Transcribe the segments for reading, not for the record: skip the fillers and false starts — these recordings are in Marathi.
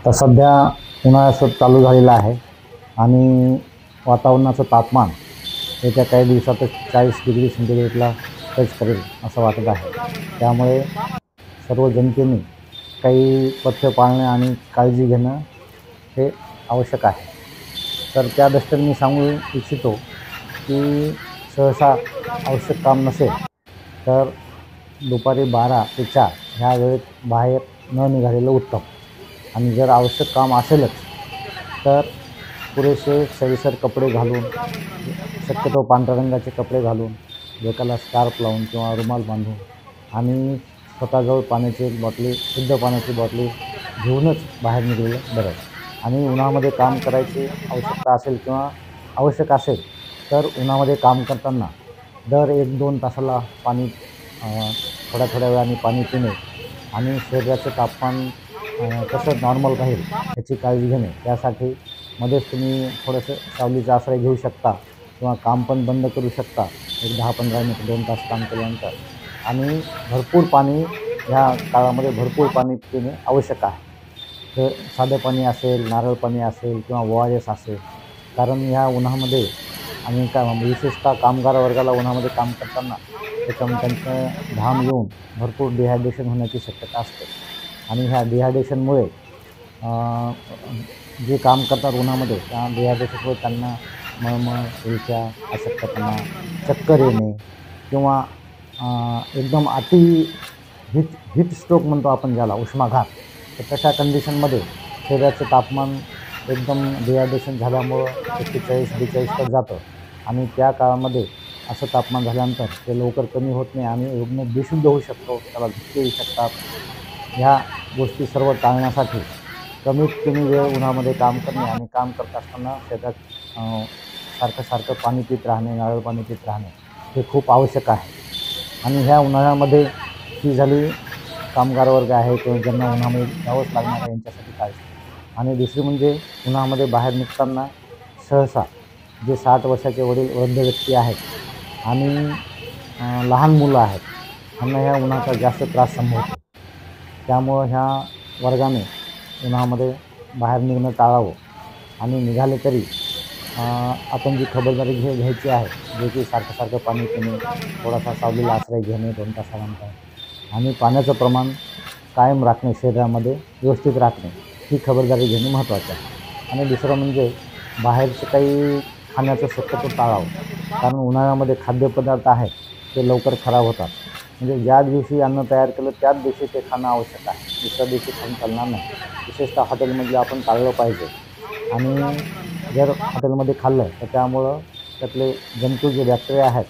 तर सध्या उन्हाळा चालू झालेला आहे आणि वातावरणाचं तापमान येत्या काही दिवसातच 40 डिग्री सेंटीग्रेडला टच करेल असं वाटत आहे. त्यामुळे सर्व जनतेने काही पथ्य पाळणे आणि काळजी घेणं हे आवश्यक आहे. तर त्या दृष्टीने मी सांगू इच्छितो की सहसा आवश्यक काम नसेल तर दुपारी 12 ते 4 ह्या वेळेत बाहेर न निघालेलं उत्तम. आणि जर आवश्यक काम असेलच तर पुरेसे सैलसर कपडे घालून, शक्यतो पांढऱ्या रंगाचे कपडे घालून, डोक्याला स्कार्फ लावून किंवा रुमाल बांधून आणि स्वतःजवळ पाण्याची एक बाटली, शुद्ध पाण्याची बाटली घेऊनच बाहेर निघालेलं बरं. आणि उन्हामध्ये काम करायची आवश्यकता असेल किंवा आवश्यक असेल तर उन्हामध्ये काम करताना दर 1-2 तासाला पाणी, थोड्या थोड्या वेळाने पाणी पिणे आणि शरीराचं तापमान कसं नॉर्मल राहील याची काळजी घेणे. त्यासाठी मध्येच तुम्ही थोडंसं सावलीचा आश्रय घेऊ शकता किंवा काम पण बंद करू शकता एक 10-15 मिनिट, 2 तास काम केल्यानंतर. आणि भरपूर पाणी ह्या काळामध्ये भरपूर पाणी पिणे आवश्यक आहे. तर साधं पाणी असेल, नारळ पाणी असेल किंवा ORS असेल. कारण ह्या उन्हामध्ये आणि विशेषतः कामगार वर्गाला उन्हामध्ये काम करताना त्याच्यामुळे त्यांचं घाम येऊन भरपूर डिहायड्रेशन होण्याची शक्यता असते. आणि ह्या डिहायड्रेशनमुळे जे काम करतात उन्हामध्ये त्या डिहायड्रेशनमुळे त्यांना मळमळ, उलट्या, अशक्तपणा, चक्कर येणे किंवा एकदम हीट स्ट्रोक म्हणतो आपण ज्याला, उष्माघात. तर तशा कंडिशनमध्ये शरीराचं तापमान एकदम डिहायड्रेशन झाल्यामुळं 41-42 जातं आणि त्या काळामध्ये असं तापमान झाल्यानंतर ते लवकर कमी होत नाही आणि रुग्ण बेशुद्ध होऊ शकतो, त्याला धक्के येऊ शकतात. ह्या गोष्टी सर्व टाळण्यासाठी कमीत कमी वेळ उन्हामध्ये काम करणे आणि काम करत असताना शरीरात सारखं पाणी पित राहणे, नारळ पाणी पित राहणे हे खूप आवश्यक आहे. आणि ह्या उन्हाळ्यामध्ये ही झाली कामगार वर्ग आहे किंवा ज्यांना उन्हामध्ये जावंच लागणार आहे यांच्यासाठी काळजी. आणि दुसरी म्हणजे उन्हामध्ये बाहेर निघताना सहसा जे 60 वर्षाचे वृद्ध व्यक्ती आहेत आणि लहान मुलं आहेत त्यांना ह्या उन्हाचा जास्त त्रास संभवतो. त्यामुळं ह्या वर्गाने उन्हामध्ये बाहेर निघणं टाळावं आणि निघाले तरी आपण जी खबरदारी घ्यायची आहे, जे की सारखं पाणी पिणे, थोडासा सावलीला आश्रय घेणे 2 तासानंतर आणि पाण्याचं प्रमाण कायम राखणे, शरीरामध्ये व्यवस्थित राखणे ही खबरदारी घेणे महत्त्वाचे आहे. आणि दुसरं म्हणजे बाहेरचं काही खाण्याचं शक्यतो टाळावं. कारण उन्हाळ्यामध्ये खाद्यपदार्थ आहेत ते लवकर खराब होतात. म्हणजे ज्या दिवशी अन्न तयार केलं त्याच दिवशी ते खाणं आवश्यक आहे, दुसऱ्या दिवशी खाऊन चालणार नाही. विशेषतः हॉटेलमधलं आपण टाळलं पाहिजे. आणि जर हॉटेलमध्ये खाल्लं तर त्यामुळं त्यातले जंतू जे बॅक्टेरिया आहेत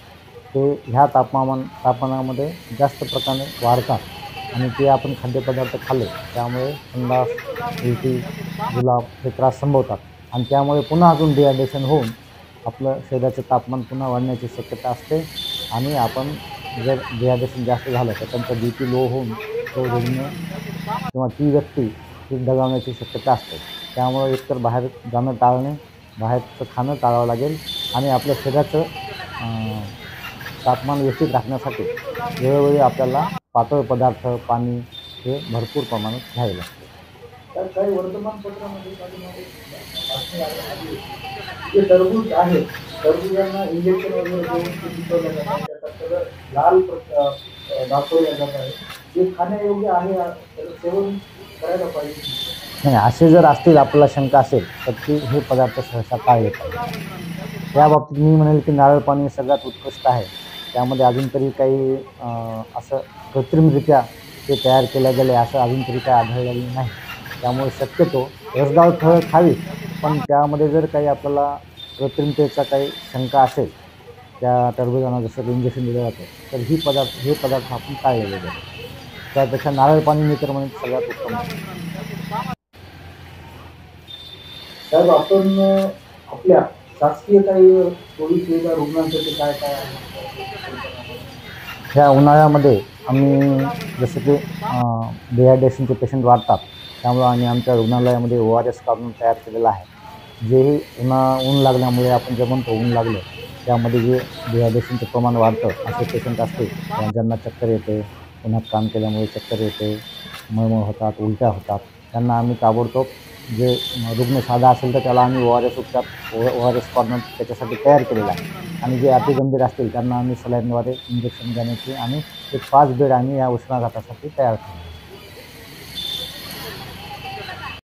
ते ह्या तापमानामध्ये जास्त प्रकारे वाढतात आणि ते आपण खाद्यपदार्थ खाल्ले त्यामुळे संडास, उलटी, जुलाब हे त्रास संभवतात आणि त्यामुळे पुन्हा अजून डिहायड्रेशन होऊन आपलं शरीराचं तापमान पुन्हा वाढण्याची शक्यता असते. आणि आपण जर डिहायड्रेशन जास्त झालं तर त्यांचा BP लो होऊन तो रुग्ण किंवा ती व्यक्ती ही दगावण्याची शक्यता असते. त्यामुळे एकतर बाहेर जाणं टाळणे, बाहेरचं खाणं टाळावं लागेल आणि आपल्या शरीराचं तापमान व्यवस्थित राखण्यासाठी वेळोवेळी आपल्याला पातळ पदार्थ, पाणी हे भरपूर प्रमाणात घ्यावे लागते. तर काही वर्तमानपत्रामध्ये बातमी आली होती जे टरबूज आहे, टरबुजांना इंजेक्शन वगैरे देऊन ते पिकवलं जात आहे, त्याचा कलर लाल दाखवला जात आहे. जे खाण्यायोग्य आहे त्याचं सेवन करायला पाहिजे. नाही, असे जर असतील आपल्याला शंका असेल तर हे पदार्थ सहसा टाळले पाहिजे. त्या बाबतीत मी म्हणेल की नारळ पाणी सगळ्यात उत्कृष्ट आहे. त्यामध्ये अजून तरी काही असं कृत्रिमरित्या ते तयार केलं गेले असं अजून तरी काही आढळलेलं नाही. त्यामुळे शक्यतो रसदार फळं खावीत, पण त्यामध्ये जर काही आपल्याला कृत्रिमतेचा काही शंका असेल, त्या टरबुजांना जसं इंजेक्शन दिलं जातं तर हे पदार्थ आपण टाळलेले बरे. त्यापेक्षा नारळ पाणी मी तर म्हणेन सगळ्यात उत्तम आहे. साहेब, आपण आपल्या शासकीय काही सोयी सुविधा रुग्णांसाठी काय काय आहे? ह्या उन्हाळ्यामध्ये आम्ही जसं की डिहायड्रेशनचे पेशंट वाढतात त्यामुळं आम्ही आमच्या रुग्णालयामध्ये ORS काढून तयार केलेलं आहे. जेही ऊन लागल्यामुळे आपण जे म्हणतो ऊन लागलं त्यामध्ये जे डिहायड्रेशनचं प्रमाण वाढतं असे पेशंट असतील किंवा ज्यांना चक्कर येते, उन्हात काम केल्यामुळे चक्कर येते, मळमळ होतात, उलट्या होतात, त्यांना आम्ही ताबडतोब जे रुग्ण साधा असेल तर त्याला आम्ही ORS उपचार ORS कॉर्नर त्याच्यासाठी तयार केलेला आहे आणि जे अतिगंभीर असतील त्यांना आम्ही सलाईनद्वारे इंजेक्शन देण्याची आणि एक 5 बेड आम्ही या उष्माघातासाठी तयार केले.